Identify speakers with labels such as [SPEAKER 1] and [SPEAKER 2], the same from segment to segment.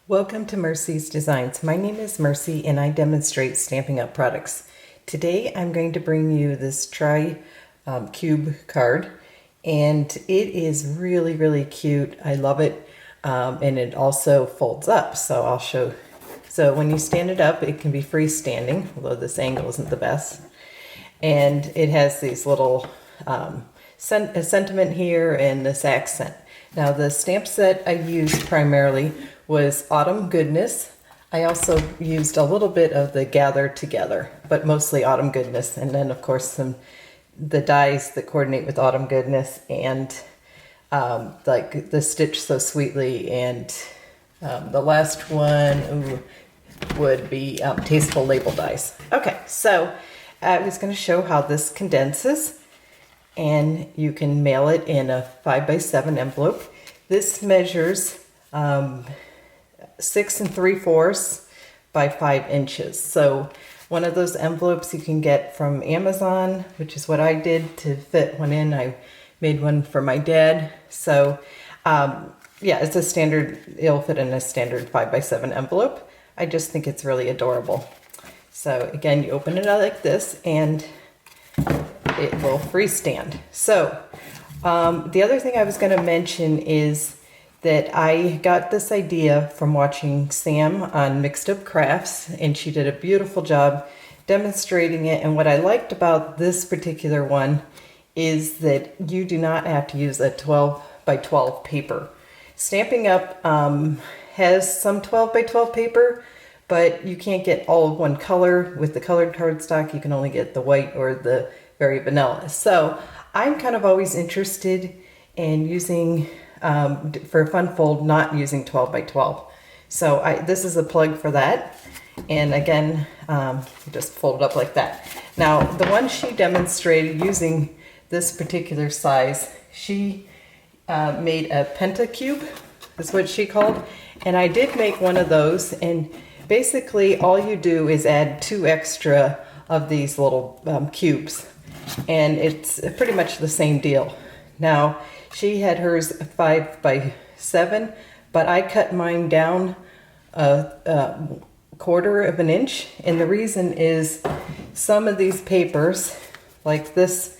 [SPEAKER 1] Welcome to Mercy's Designs. My name is Mercy and I demonstrate Stampin' Up! Products. Today I'm going to bring you this cube card, and it is really cute. I love it, and it also folds up, so I'll show. So when you stand it up, it can be freestanding, although this angle isn't the best. And it has these little sentiment here and this accent. Now the stamp set I used primarily was Autumn Goodness. I also used a little bit of the Gather Together, but mostly Autumn Goodness. And then of course the dies that coordinate with Autumn Goodness, and like the Stitch So Sweetly, and the last one would be Tasteful label dies. Okay, so I was going to show how this condenses, and you can mail it in a 5x7 envelope. This measures 6 3/4 by 5 inches. So one of those envelopes you can get from Amazon, which is what I did to fit one in. I made one for my dad. So yeah, it's a standard, it'll fit in a standard 5x7 envelope. I just think it's really adorable. So again, you open it out like this and it will freestand. So the other thing I was going to mention is that I got this idea from watching Sam on Mixed Up Crafts, and she did a beautiful job demonstrating it. And what I liked about this particular one is that you do not have to use a 12x12 paper. Stampin' Up! Has some 12x12 paper, but you can't get all of one color. With the colored cardstock, you can only get the white or the very vanilla. So I'm kind of always interested in using, for a fun fold, not using 12x12. So this is a plug for that. And again, just fold it up like that. Now, the one she demonstrated using this particular size, she made a pentacube, is what she called. And I did make one of those, and basically all you do is add 2 extra of these little cubes, and it's pretty much the same deal. Now, she had hers 5x7, but I cut mine down a 1/4 of an inch, and the reason is some of these papers, like this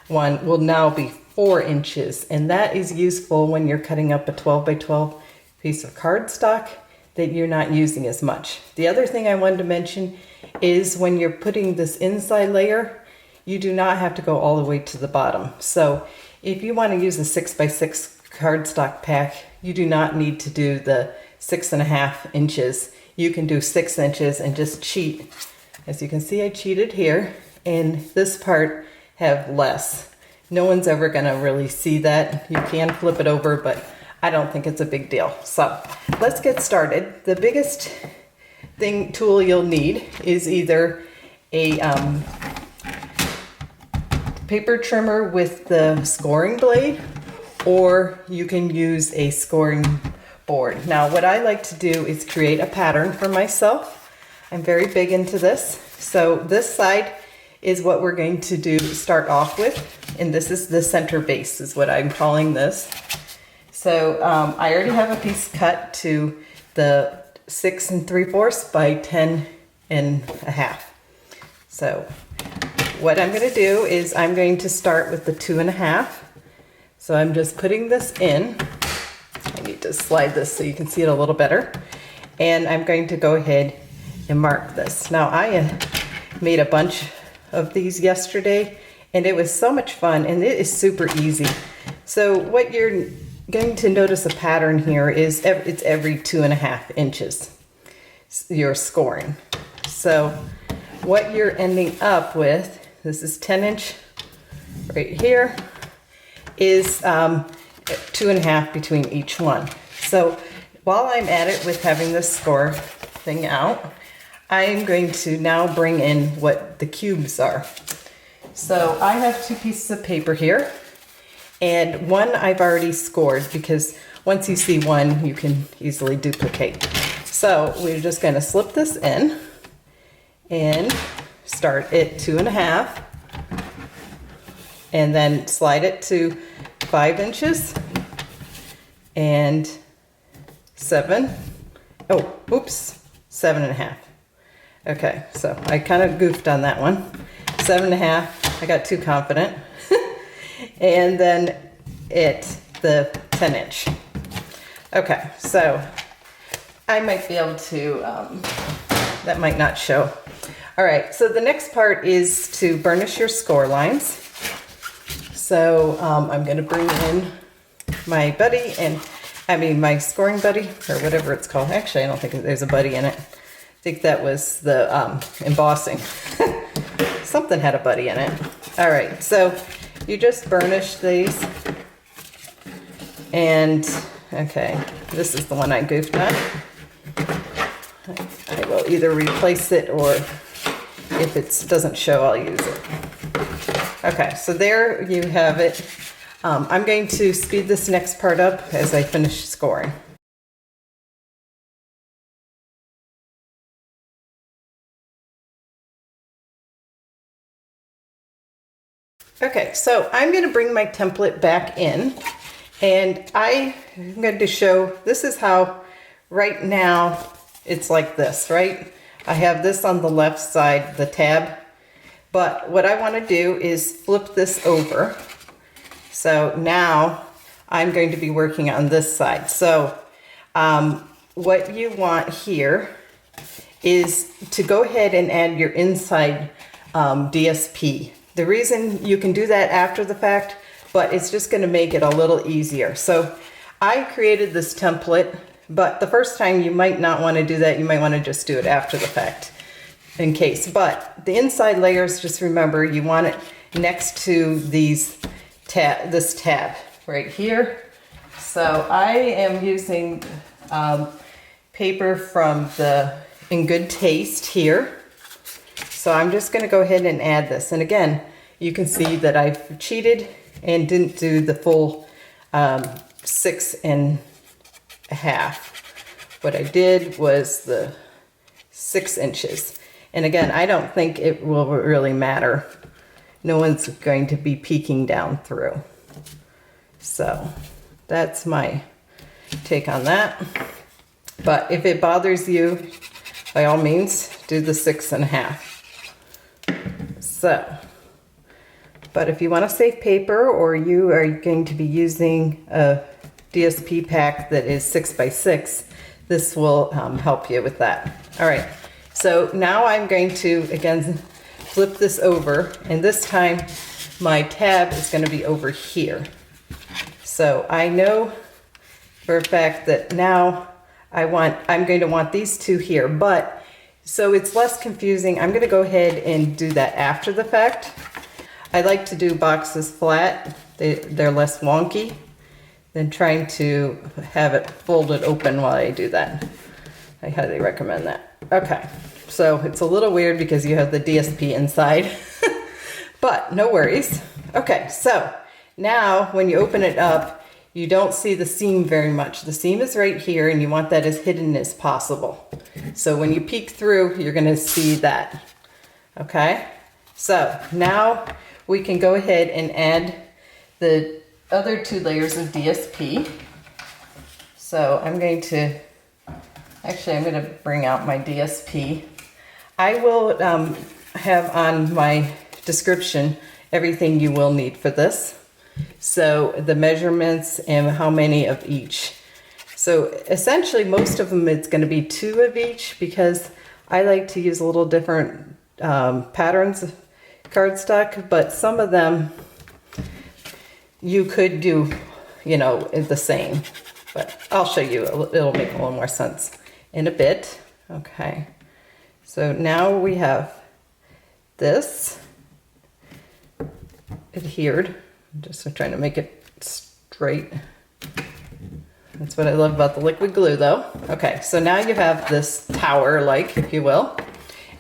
[SPEAKER 1] one, will now be 4 inches, and that is useful when you're cutting up a 12x12 piece of cardstock that you're not using as much. The other thing I wanted to mention is when you're putting this inside layer, you do not have to go all the way to the bottom. So if you want to use a 6x6 cardstock pack, you do not need to do the 6.5 inches. You can do 6 inches and just cheat. As you can see, I cheated here, and this part have less. No one's ever gonna really see that. You can flip it over, but I don't think it's a big deal. So let's get started. The biggest tool you'll need is either a paper trimmer with the scoring blade, or you can use a scoring board. Now, what I like to do is create a pattern for myself. I'm very big into this. So this side is what we're going to start off with, and this is the center base, is what I'm calling this. So I already have a piece cut to the 6 3/4 by 10.5. So what I'm going to do is I'm going to start with the 2.5. So I'm just putting this in. I need to slide this so you can see it a little better. And I'm going to go ahead and mark this. Now, I made a bunch of these yesterday, and it was so much fun, and it is super easy. So what you're going to notice a pattern here is it's every 2.5 inches you're scoring. So what you're ending up with, this is 10" right here, is 2.5 between each one. So while I'm at it with having this score thing out, I'm going to now bring in what the cubes are. So I have 2 pieces of paper here, and one I've already scored, because once you see one, you can easily duplicate. So we're just going to slip this in and start at 2.5, and then slide it to 5 inches and 7 oh, oops, 7.5. Okay, so I kind of goofed on that one. 7.5, I got too confident. And then the 10-inch. Okay, so I might be able to, that might not show. All right, so the next part is to burnish your score lines. So I'm gonna bring in my buddy my scoring buddy, or whatever it's called. Actually, I don't think there's a buddy in it. I think that was the embossing. Something had a buddy in it. All right, so you just burnish these. And, okay, this is the one I goofed on. I will either replace it, or if it doesn't show, I'll use it. Okay, so there you have it. I'm going to speed this next part up as I finish scoring. Okay, so I'm going to bring my template back in, and I'm going to show, this is how right now it's like this, right? I have this on the left side, the tab, but what I want to do is flip this over. So now I'm going to be working on this side. So what you want here is to go ahead and add your inside DSP. The reason you can do that after the fact, but it's just going to make it a little easier. So I created this template, but the first time you might not want to do that. You might want to just do it after the fact in case. But the inside layers, just remember, you want it next to this tab right here. So I am using paper from the In Good Taste here. So I'm just going to go ahead and add this. And again, you can see that I've cheated and didn't do the full 6.5. What I did was the 6 inches. And again, I don't think it will really matter. No one's going to be peeking down through. So that's my take on that. But if it bothers you, by all means, do the 6.5. So, but if you want to save paper, or you are going to be using a DSP pack that is 6x6, this will help you with that. All right, so now I'm going to, again, flip this over, and this time my tab is going to be over here. So I know for a fact that now I'm going to want these two here, but so it's less confusing, I'm going to go ahead and do that after the fact. I like to do boxes flat. They're less wonky than trying to have it folded open while I do that. I highly recommend that. Okay, so it's a little weird because you have the DSP inside, but no worries. Okay, so now when you open it up, you don't see the seam very much. The seam is right here, and you want that as hidden as possible. So when you peek through, you're gonna see that, okay? So now we can go ahead and add the other 2 layers of DSP. So I'm going to bring out my DSP. I will have on my description everything you will need for this. So the measurements and how many of each. So essentially most of them, it's going to be 2 of each, because I like to use a little different patterns of cardstock, but some of them you could do, you know, the same, but I'll show you. It'll make a little more sense in a bit. Okay, so now we have this adhered. I'm just trying to make it straight. That's what I love about the liquid glue though. Okay, so now you have this tower-like, if you will,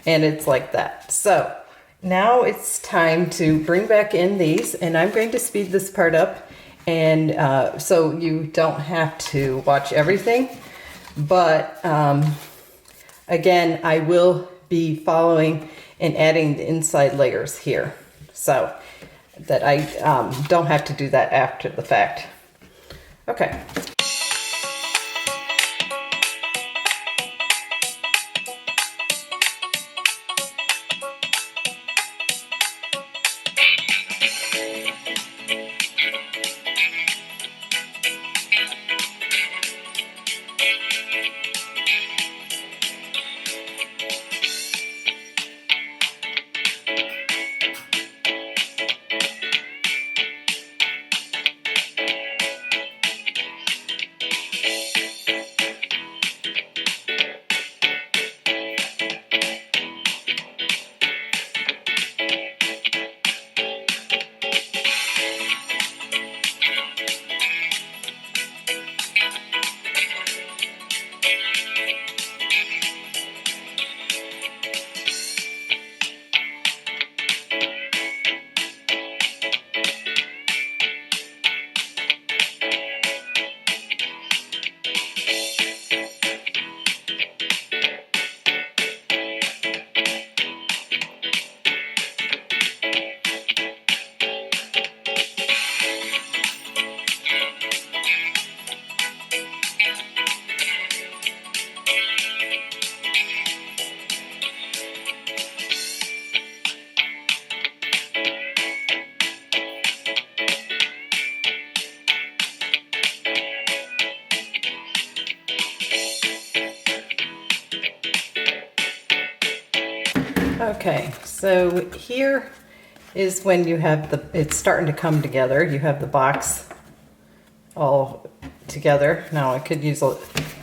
[SPEAKER 1] and it's like that. So now it's time to bring back in these, and I'm going to speed this part up, and so you don't have to watch everything, but again, I will be following and adding the inside layers here, so that I don't have to do that after the fact. Okay. Okay, so here is when you have it's starting to come together. You have the box all together. Now I could use a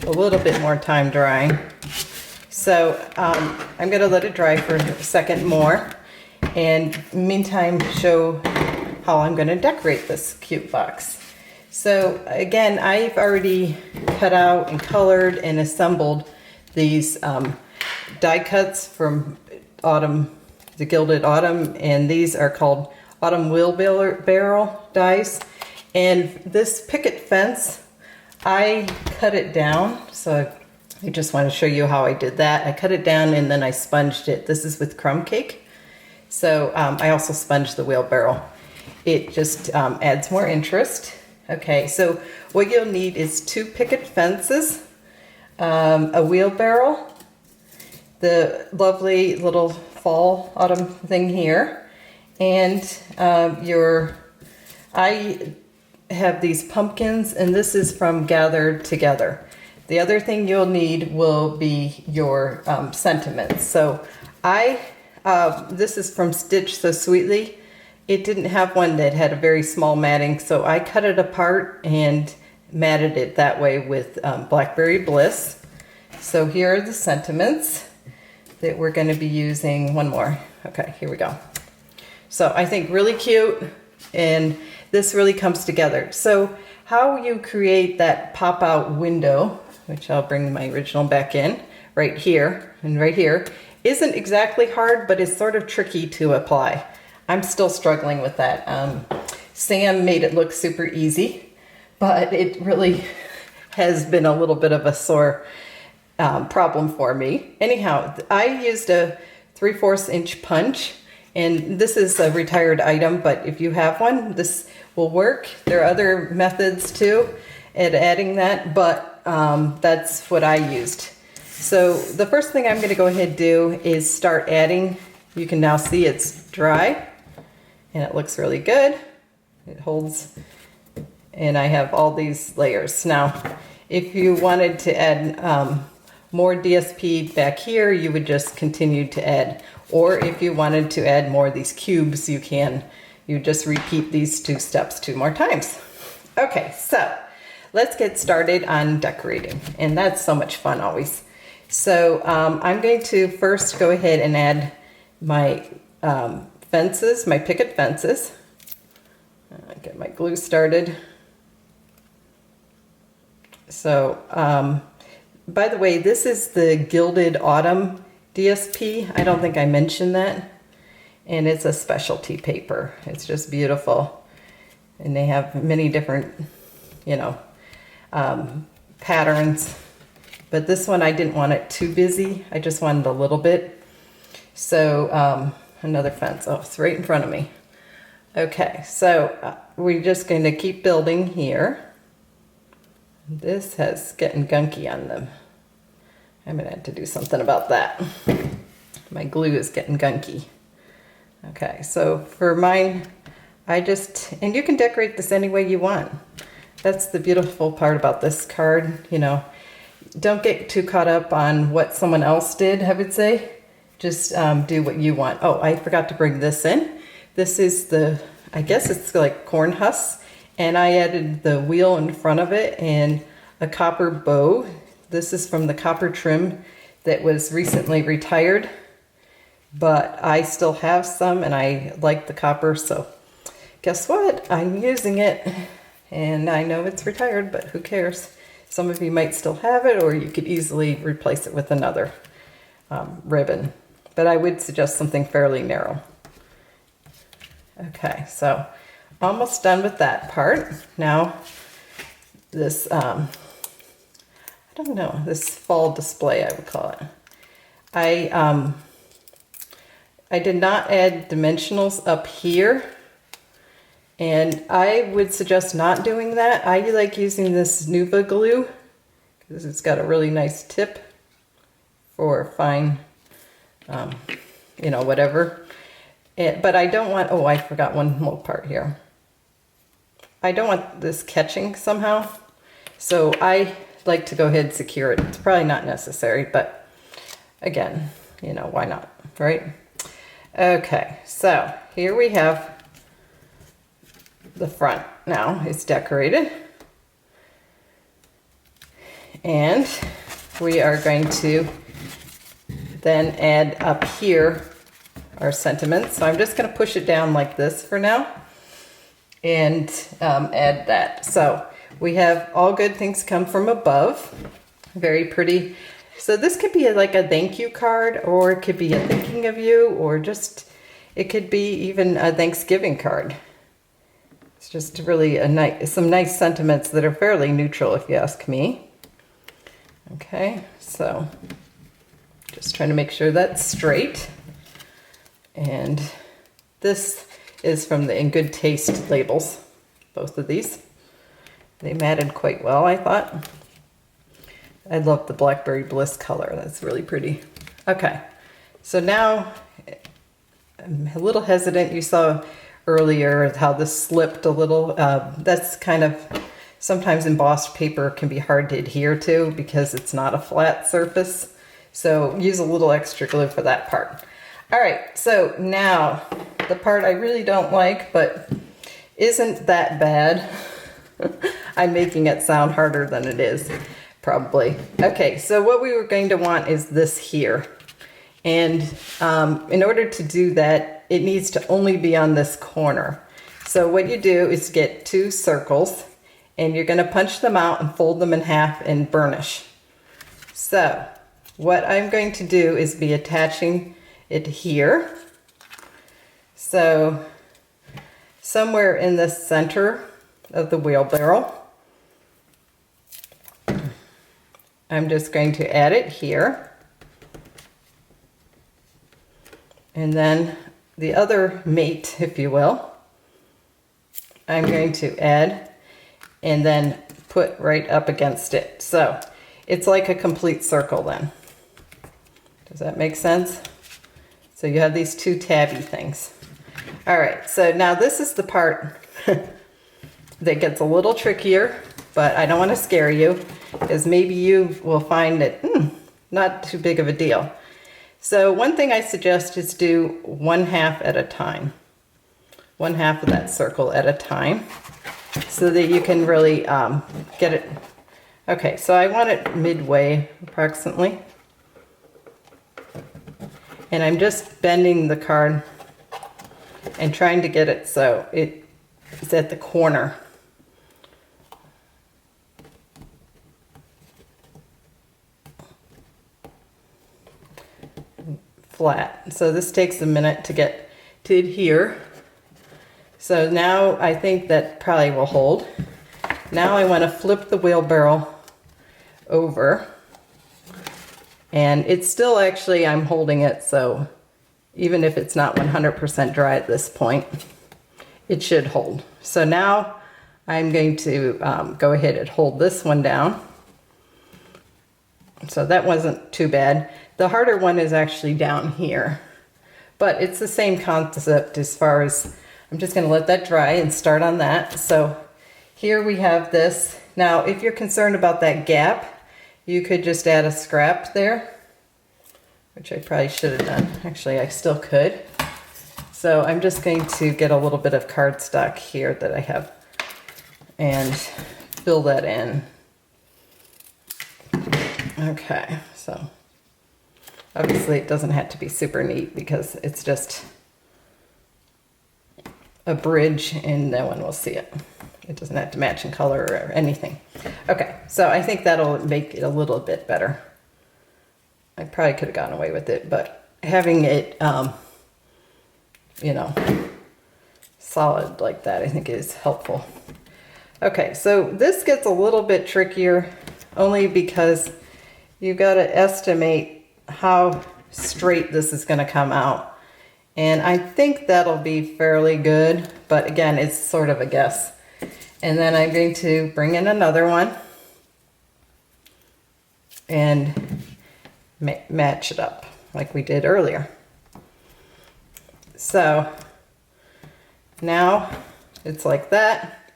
[SPEAKER 1] little bit more time drying. So I'm gonna let it dry for a second more, and meantime show how I'm gonna decorate this cute box. So again, I've already cut out and colored and assembled these die cuts from Autumn, the Gilded Autumn, and these are called Autumn Wheelbarrow dies. And this picket fence, I cut it down, so I just want to show you how I did that. I cut it down and then I sponged it. This is with Crumb Cake. So I also sponged the wheelbarrow. It just adds more interest. Okay, so what you'll need is 2 picket fences, a wheelbarrow, the lovely little fall autumn thing here, and I have these pumpkins, and this is from Gathered Together. The other thing you'll need will be your sentiments. So this is from Stitch So Sweetly. It didn't have one that had a very small matting, so I cut it apart and matted it that way with Blackberry Bliss. So here are the sentiments that we're going to be using. One more. Okay, here we go. So I think really cute, and this really comes together. So how you create that pop-out window, which I'll bring my original back in, right here and right here, isn't exactly hard, but it's sort of tricky to apply. I'm still struggling with that. Sam made it look super easy, but it really has been a little bit of a sore problem for me. Anyhow, I used a 3/4 inch punch, and this is a retired item, but if you have one, this will work. There are other methods too at adding that, but that's what I used. So the first thing I'm going to go ahead and do is start adding. You can now see it's dry and it looks really good. It holds, and I have all these layers. Now, if you wanted to add more DSP back here, you would just continue to add. Or if you wanted to add more of these cubes, you can. You just repeat these 2 steps 2 more times. Okay, so let's get started on decorating. And that's so much fun always. So I'm going to first go ahead and add my fences, my picket fences. Get my glue started. So, by the way, this is the Gilded Autumn DSP. I don't think I mentioned that. And it's a specialty paper. It's just beautiful. And they have many different, patterns. But this one, I didn't want it too busy. I just wanted a little bit. So, another fence. Oh, it's right in front of me. Okay, so we're just going to keep building here. This has getting gunky on them. I'm going to have to do something about that. My glue is getting gunky. Okay, so for mine, and you can decorate this any way you want. That's the beautiful part about this card, Don't get too caught up on what someone else did, I would say. Just do what you want. Oh, I forgot to bring this in. This is I guess it's like corn husks. And I added the wheel in front of it and a copper bow. This is from the copper trim that was recently retired. But I still have some and I like the copper. So guess what? I'm using it. And I know it's retired, but who cares? Some of you might still have it, or you could easily replace it with another ribbon. But I would suggest something fairly narrow. Okay, so almost done with that part. Now this, I don't know, this fall display, I would call it. I did not add dimensionals up here. And I would suggest not doing that. I like using this Nuva glue because it's got a really nice tip for fine, whatever. But I don't want, oh, I forgot one more part here. I don't want this catching somehow. So I like to go ahead and secure it. It's probably not necessary, but again, why not, right? Okay, so here we have the front now. It's decorated. And we are going to then add up here our sentiments. So I'm just going to push it down like this for now and add that. So we have all good things come from above. Very pretty. So this could be like a thank you card, or it could be a thinking of you, or just, it could be even a Thanksgiving card. It's just really some nice sentiments that are fairly neutral if you ask me. Okay, so just trying to make sure that's straight. And this is from the In Good Taste labels, both of these. They matted quite well, I thought. I love the Blackberry Bliss color. That's really pretty. Okay, so now I'm a little hesitant. You saw earlier how this slipped a little. That's kind of, sometimes embossed paper can be hard to adhere to because it's not a flat surface. So use a little extra glue for that part. All right, so now the part I really don't like, but isn't that bad. I'm making it sound harder than it is. Probably. Okay, so what we were going to want is this here. And in order to do that, it needs to only be on this corner. So what you do is get 2 circles, and you're going to punch them out and fold them in half and burnish. So what I'm going to do is be attaching it here. So somewhere in the center of the wheelbarrow, I'm just going to add it here. And then the other mate, if you will, I'm going to add and then put right up against it. So it's like a complete circle then. Does that make sense? So you have these 2 tabby things. All right, so now this is the part that gets a little trickier, but I don't want to scare you, because maybe you will find it not too big of a deal. So one thing I suggest is do 1/2 at a time. 1/2 of that circle at a time, so that you can really get it. Okay, so I want it midway approximately. And I'm just bending the card and trying to get it so it's at the corner. Flat. So this takes a minute to get to adhere. So now I think that probably will hold. Now I want to flip the wheelbarrow over, and it's still actually, I'm holding it, so even if it's not 100% dry at this point, it should hold. So now I'm going to go ahead and hold this one down. So that wasn't too bad. The harder one is actually down here, but it's the same concept as far as, I'm just going to let that dry and start on that. So here we have this. Now, if you're concerned about that gap, you could just add a scrap there, which I probably should have done. Actually, I still could. So I'm just going to get a little bit of cardstock here that I have and fill that in. Okay, so obviously it doesn't have to be super neat because it's just a bridge and no one will see it. It doesn't have to match in color or anything. Okay, so I think that'll make it a little bit better. I probably could have gotten away with it, but having it, you know, solid like that, I think is helpful. Okay, so this gets a little bit trickier only because you've got to estimate how straight this is going to come out. And I think that'll be fairly good, but again, it's sort of a guess. And then I'm going to bring in another one and match it up like we did earlier. So now it's like that,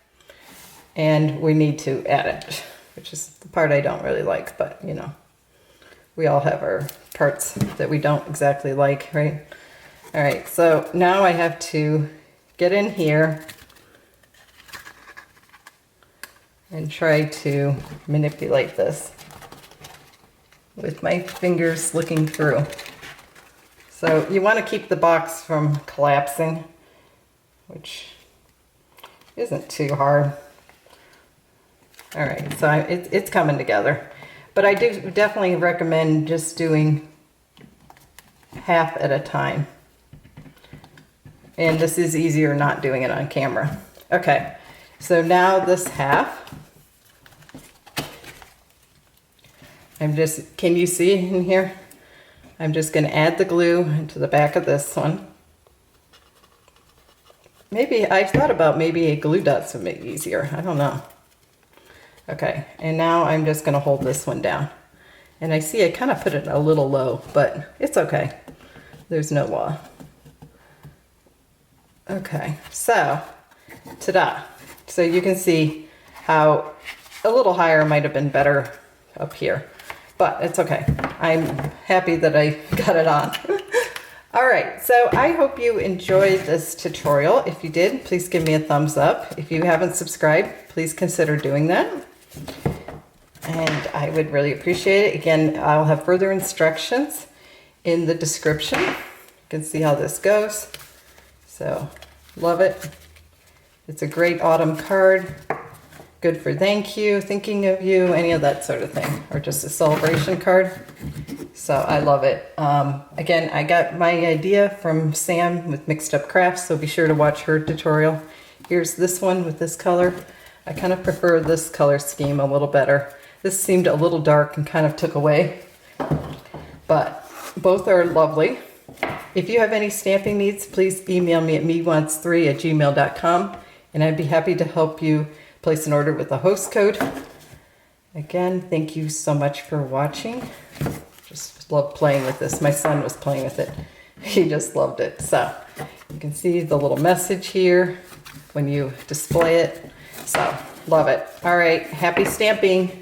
[SPEAKER 1] and we need to add it, which is the part I don't really like, but you know, we all have our parts that we don't exactly like, right? All right, so now I have to get in here and try to manipulate this with my fingers looking through. So you want to keep the box from collapsing, which isn't too hard. All right, so it's coming together. But I do definitely recommend just doing half at a time. And this is easier not doing it on camera. Okay, so now this half, can you see in here? I'm just going to add the glue into the back of this one. Maybe, I thought about maybe a glue dots would make it easier. I don't know. Okay, and now I'm just going to hold this one down. And I see I kind of put it a little low, but it's okay. There's no law. Okay, so, ta-da. So you can see how a little higher might have been better up here. But it's okay. I'm happy that I got it on. All right, so I hope you enjoyed this tutorial. If you did, please give me a thumbs up. If you haven't subscribed, please consider doing that. And I would really appreciate it. Again, I'll have further instructions in the description. You can see how this goes. So, love it. It's a great autumn card. Good for thank you, thinking of you, any of that sort of thing, or just a celebration card. So I love it. Again, I got my idea from Sam with Mixed Up Crafts, so be sure to watch her tutorial. Here's this one with this color. I kind of prefer this color scheme a little better. This seemed a little dark and kind of took away, but both are lovely. If you have any stamping needs, please email me at mewants3@gmail.com, and I'd be happy to help you place an order with a host code. Again, thank you so much for watching. Just love playing with this. My son was playing with it. He just loved it. So you can see the little message here when you display it. So love it. All right, happy stamping.